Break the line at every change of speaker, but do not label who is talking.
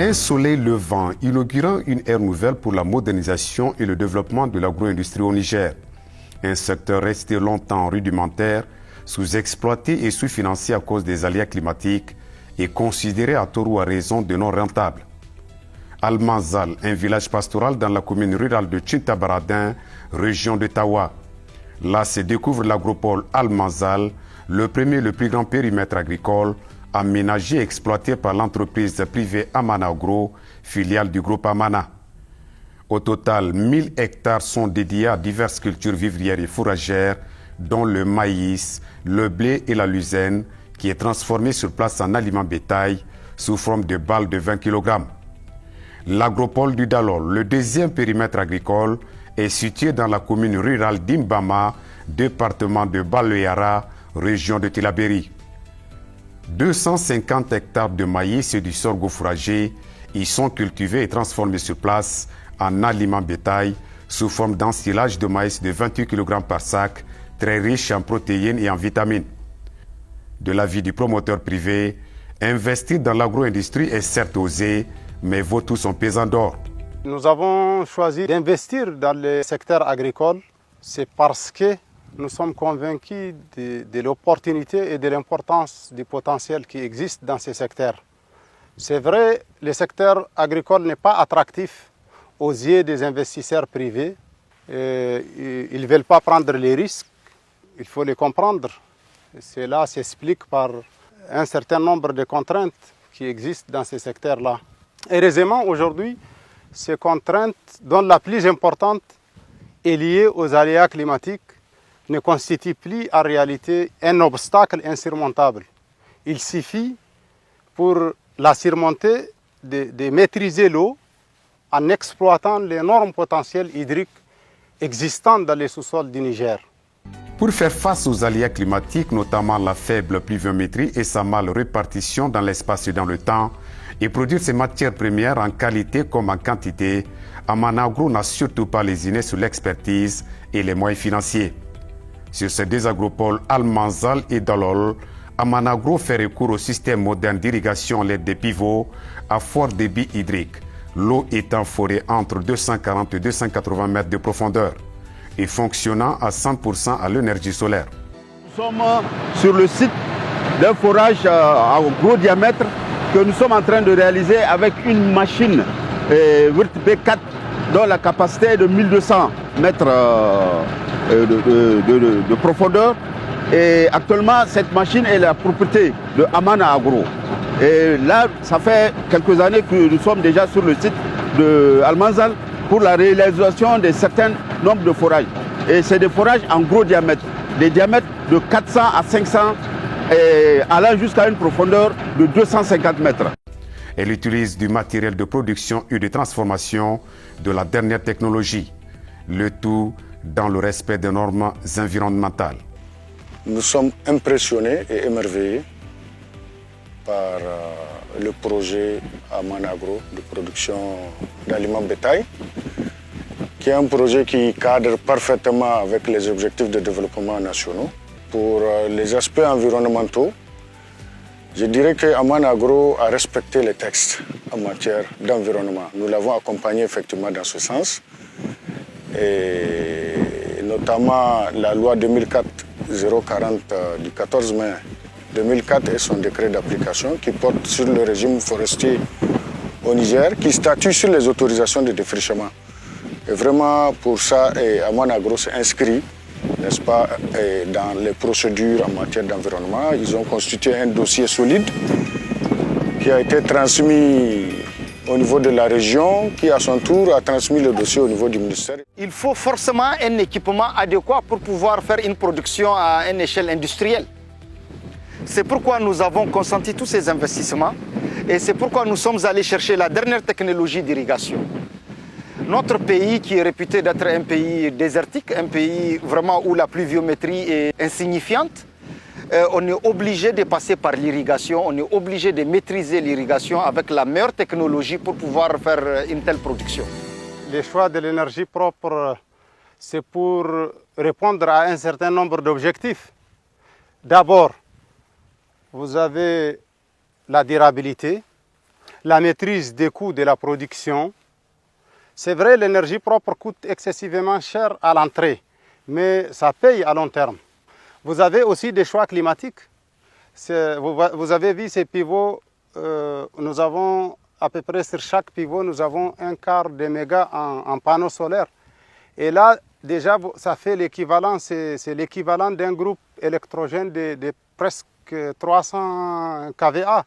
Un soleil levant inaugurant une ère nouvelle pour la modernisation et le développement de l'agro-industrie au Niger. Un secteur resté longtemps rudimentaire, sous-exploité et sous-financé à cause des aléas climatiques et considéré à tort ou à raison de non rentable. Almanzal, un village pastoral dans la commune rurale de Tintabaradin, région de Tawa. Là se découvre l'agropole Almanzal, le premier et le plus grand périmètre agricole aménagé et exploité par l'entreprise privée Amana Agro, filiale du groupe Amana. Au total, 1000 hectares sont dédiés à diverses cultures vivrières et fourragères, dont le maïs, le blé et la luzerne, qui est transformé sur place en aliment bétail sous forme de balles de 20 kg. L'agropole du Dalol, le deuxième périmètre agricole, est situé dans la commune rurale d'Imbama, département de Baloyara, région de Tillabéri. 250 hectares de maïs et du sorgho fourragé y sont cultivés et transformés sur place en aliments bétail sous forme d'ensilage de maïs de 28 kg par sac, très riche en protéines et en vitamines. De l'avis du promoteur privé, investir dans l'agro-industrie est certes osé, mais vaut tout son pesant d'or.
Nous avons choisi d'investir dans le secteur agricole, c'est parce que nous sommes convaincus de l'opportunité et de l'importance du potentiel qui existe dans ces secteurs. C'est vrai, le secteur agricole n'est pas attractif aux yeux des investisseurs privés. Ils ne veulent pas prendre les risques, il faut les comprendre. Cela s'explique par un certain nombre de contraintes qui existent dans ces secteurs-là. Heureusement, aujourd'hui, ces contraintes, dont la plus importante est liée aux aléas climatiques, ne constitue plus en réalité un obstacle insurmontable. Il suffit pour la surmonter de maîtriser l'eau en exploitant l'énorme potentiel hydrique existant dans les sous-sols du Niger.
Pour faire face aux aléas climatiques, notamment la faible pluviométrie et sa mâle répartition dans l'espace et dans le temps, et produire ces matières premières en qualité comme en quantité, Amana Agro n'a surtout pas lésiné sur l'expertise et les moyens financiers. Sur ces deux agropoles, Almanzal et Dalol, Amana Agro fait recours au système moderne d'irrigation à l'aide des pivots à fort débit hydrique, l'eau étant forée entre 240 et 280 mètres de profondeur et fonctionnant à 100% à l'énergie solaire.
Nous sommes sur le site d'un forage à gros diamètre que nous sommes en train de réaliser avec une machine Wirt B4 dont la capacité est de 1200 mètres de profondeur. Et actuellement, cette machine est la propriété de Amana Agro. Et là, ça fait quelques années que nous sommes déjà sur le site de Almanzal pour la réalisation de certains nombres de forages. Et c'est des forages en gros diamètre, des diamètres de 400 à 500 et allant jusqu'à une profondeur de 250 mètres.
Elle utilise du matériel de production et de transformation de la dernière technologie, le tout dans le respect des normes environnementales.
Nous sommes impressionnés et émerveillés par le projet Amana Agro de production d'aliments bétail, qui est un projet qui cadre parfaitement avec les objectifs de développement nationaux. Pour les aspects environnementaux, je dirais que Amana Agro a respecté les textes en matière d'environnement. Nous l'avons accompagné effectivement dans ce sens, et notamment la loi 2004-040 du 14 mai 2004 et son décret d'application qui porte sur le régime forestier au Niger, qui statue sur les autorisations de défrichement. Et vraiment, pour ça, Amana Agro s'est inscrit, n'est-ce pas, dans les procédures en matière d'environnement. Ils ont constitué un dossier solide qui a été transmis au niveau de la région, qui à son tour a transmis le dossier au niveau du ministère.
Il faut forcément un équipement adéquat pour pouvoir faire une production à une échelle industrielle. C'est pourquoi nous avons consenti tous ces investissements et c'est pourquoi nous sommes allés chercher la dernière technologie d'irrigation. Notre pays, qui est réputé d'être un pays désertique, un pays vraiment où la pluviométrie est insignifiante, on est obligé de passer par l'irrigation, on est obligé de maîtriser l'irrigation avec la meilleure technologie pour pouvoir faire une telle production.
Le choix de l'énergie propre, c'est pour répondre à un certain nombre d'objectifs. D'abord, vous avez la durabilité. la maîtrise des coûts de la production. C'est vrai, l'énergie propre coûte excessivement cher à l'entrée, mais ça paye à long terme. Vous avez aussi des choix climatiques. Vous avez vu ces pivots, nous avons à peu près sur chaque pivot, nous avons un quart de méga en panneaux solaires. Et là, déjà, ça fait l'équivalent, c'est l'équivalent d'un groupe électrogène de presque 300 kVA.